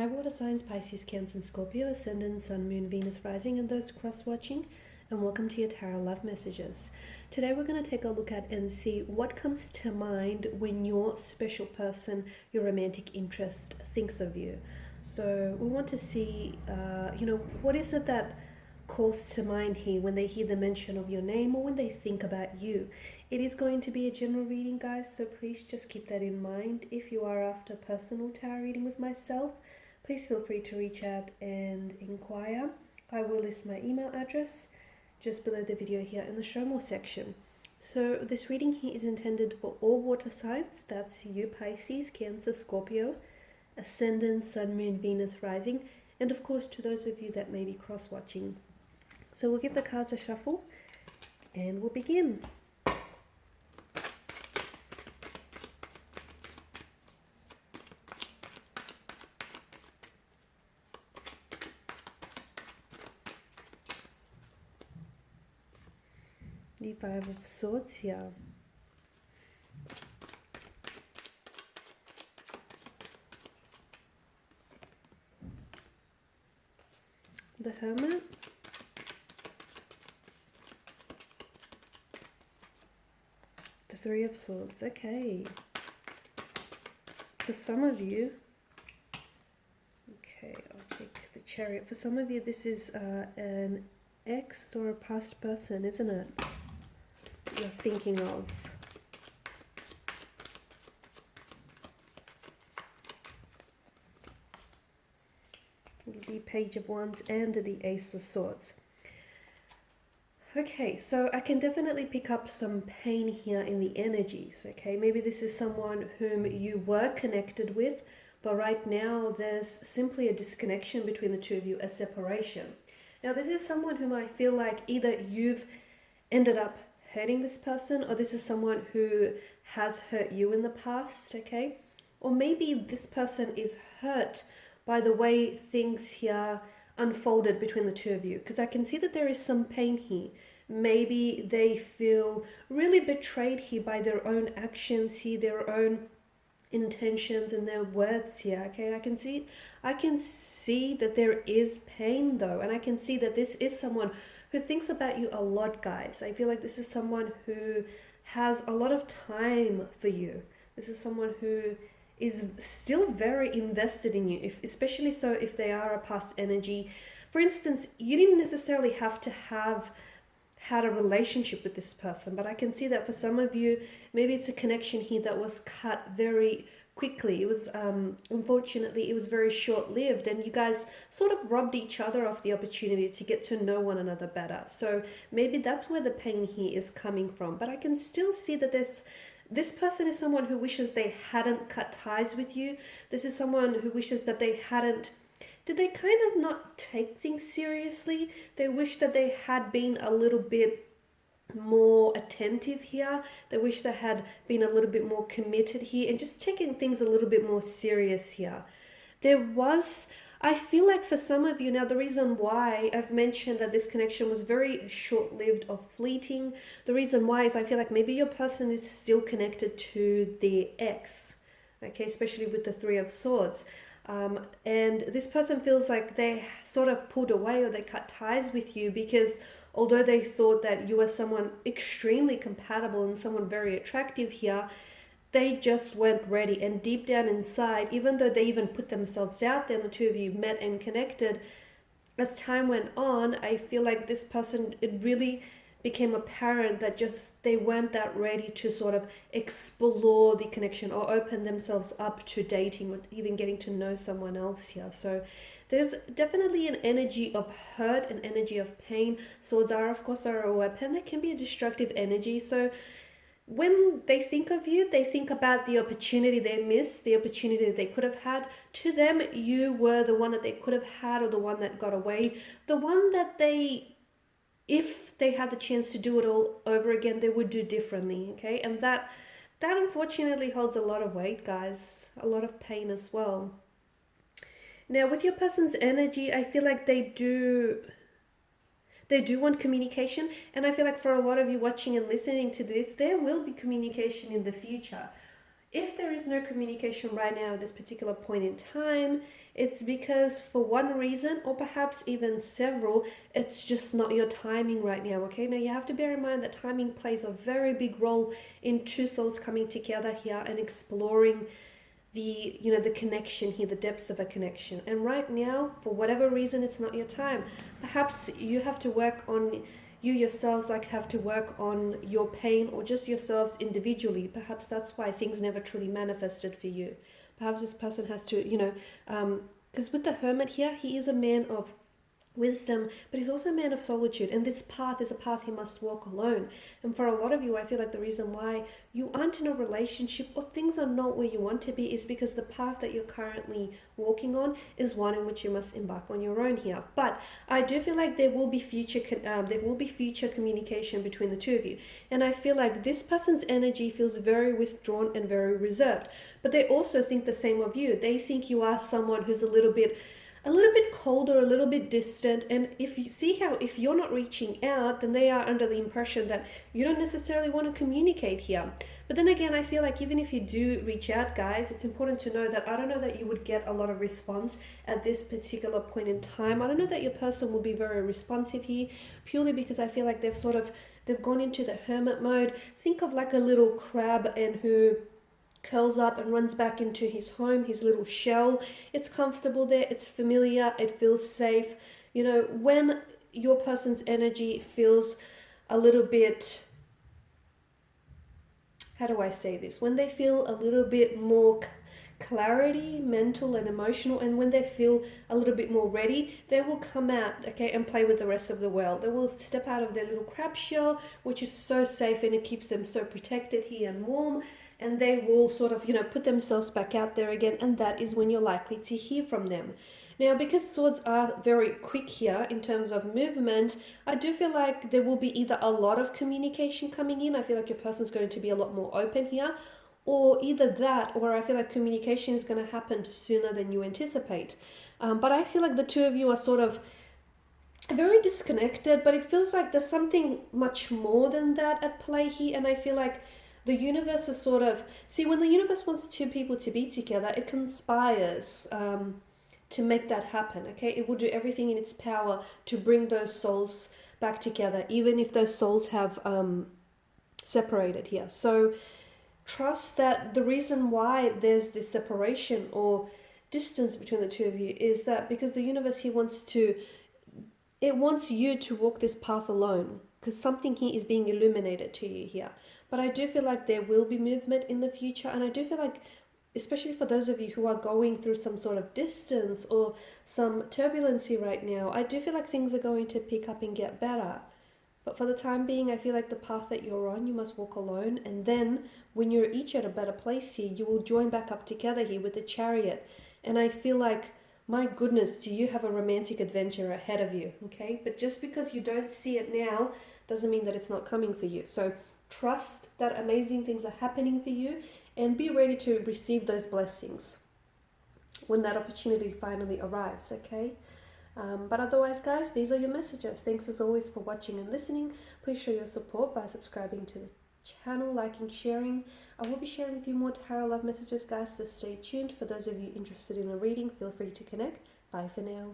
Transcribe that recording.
Hi, water signs, Pisces, Cancer, and Scorpio, Ascendant, Sun, Moon, Venus, Rising, and those cross-watching, and welcome to your Tarot Love Messages. Today we're going to take a look at and see what comes to mind when your special person, your romantic interest, thinks of you. So we want to see, what is it that calls to mind here when they hear the mention of your name or when they think about you. It is going to be a general reading, guys, so please just keep that in mind. If you are after personal tarot reading with myself, please feel free to reach out and inquire. I will list my email address just below the video here in the show more section. So this reading here is intended for all water signs. That's you, Pisces, Cancer, Scorpio, Ascendant, Sun, Moon, Venus, Rising, and of course to those of you that may be cross-watching. So we'll give the cards a shuffle and we'll begin. The Five of Swords here. The Hermit. The Three of Swords. Okay. For some of you, okay, I'll take the Chariot. For some of you, this is an ex or a past person, isn't it? You're thinking of. The Page of Wands and the Ace of Swords. Okay, so I can definitely pick up some pain here in the energies, okay? Maybe this is someone whom you were connected with, but right now there's simply a disconnection between the two of you, a separation. Now this is someone whom I feel like either you've ended up hurting this person, or this is someone who has hurt you in the past, okay? Or maybe this person is hurt by the way things here unfolded between the two of you, because I can see that there is some pain here. Maybe they feel really betrayed here by their own actions here, their own intentions and their words here, okay? I can see that there is pain though, and I can see that this is someone who thinks about you a lot, guys. I feel like this is someone who has a lot of time for you. This is someone who is still very invested in you, especially so if they are a past energy. For instance, you didn't necessarily have to have had a relationship with this person, but I can see that for some of you, maybe it's a connection here that was cut very quickly. It was unfortunately it was very short-lived, and you guys sort of robbed each other of the opportunity to get to know one another better. So maybe that's where the pain here is coming from. But I can still see that this person is someone who wishes they hadn't cut ties with you. This is someone who wishes that they hadn't. Did they kind of not take things seriously? They wish that they had been a little bit more attentive here. They wish they had been a little bit more committed here and just taking things a little bit more serious here. I feel like for some of you now, the reason why I've mentioned that this connection was very short-lived or fleeting, the reason why is I feel like maybe your person is still connected to their ex, okay, especially with the Three of Swords. And this person feels like they sort of pulled away or they cut ties with you because although they thought that you were someone extremely compatible and someone very attractive here, they just weren't ready. And deep down inside, even though they even put themselves out there and the two of you met and connected, as time went on, I feel like this person, it really became apparent that just they weren't that ready to sort of explore the connection or open themselves up to dating or even getting to know someone else here. So there's definitely an energy of hurt, an energy of pain. Swords are, of course, are a weapon. They can be a destructive energy. So when they think of you, they think about the opportunity they missed, the opportunity that they could have had. To them, you were the one that they could have had, or the one that got away, the one that if they had the chance to do it all over again, they would do differently, okay? And that unfortunately holds a lot of weight, guys, a lot of pain as well. Now, with your person's energy, I feel like they do want communication, and I feel like for a lot of you watching and listening to this, there will be communication in the future. If there is no communication right now at this particular point in time, it's because for one reason, or perhaps even several, it's just not your timing right now, okay? Now you have to bear in mind that timing plays a very big role in two souls coming together here and exploring the, you know, the connection here, the depths of a connection. And right now, for whatever reason, it's not your time. Perhaps you have to work on, you yourselves like have to work on your pain, or just yourselves individually. Perhaps that's why things never truly manifested for you. Perhaps this person has to, you know, because with the Hermit here, he is a man of wisdom, but he's also a man of solitude, and this path is a path he must walk alone. And for a lot of you, I feel like the reason why you aren't in a relationship or things are not where you want to be is because the path that you're currently walking on is one in which you must embark on your own here. But I do feel like there will be future communication between the two of you, and I feel like this person's energy feels very withdrawn and very reserved, but they also think the same of you. They think you are someone who's a little bit colder, a little bit distant. And if you see how, if you're not reaching out, then they are under the impression that you don't necessarily want to communicate here. But then again, I feel like even if you do reach out, guys, it's important to know that I don't know that you would get a lot of response at this particular point in time. I don't know that your person will be very responsive here, purely because I feel like they've gone into the hermit mode. Think of like a little crab and who curls up and runs back into his home, his little shell. It's comfortable there, it's familiar, it feels safe. You know, when your person's energy feels a little bit, how do I say this? When they feel a little bit more clarity, mental and emotional, and when they feel a little bit more ready, they will come out, okay, and play with the rest of the world. They will step out of their little crab shell, which is so safe and it keeps them so protected here and warm. And they will sort of, you know, put themselves back out there again, and that is when you're likely to hear from them. Now, because swords are very quick here in terms of movement, I do feel like there will be either a lot of communication coming in. I feel like your person's going to be a lot more open here, or either that, or I feel like communication is going to happen sooner than you anticipate. But I feel like the two of you are sort of very disconnected, but it feels like there's something much more than that at play here. And I feel like the universe is sort of, see, when the universe wants two people to be together, it conspires to make that happen, okay? It will do everything in its power to bring those souls back together, even if those souls have separated here. So trust that the reason why there's this separation or distance between the two of you is that because the universe here wants you to walk this path alone, because something here is being illuminated to you here. But I do feel like there will be movement in the future, and I do feel like, especially for those of you who are going through some sort of distance or some turbulency right now, I do feel like things are going to pick up and get better. But for the time being, I feel like the path that you're on, you must walk alone, and then when you're each at a better place here, you will join back up together here with the Chariot. And I feel like, my goodness, do you have a romantic adventure ahead of you, okay? But just because you don't see it now doesn't mean that it's not coming for you. So trust that amazing things are happening for you, and be ready to receive those blessings when that opportunity finally arrives, okay? But otherwise, guys, these are your messages. Thanks as always for watching and listening. Please show your support by subscribing to the channel, liking, sharing. I will be sharing with you more tarot love messages, guys, so stay tuned. For those of you interested in a reading, feel free to connect. Bye for now.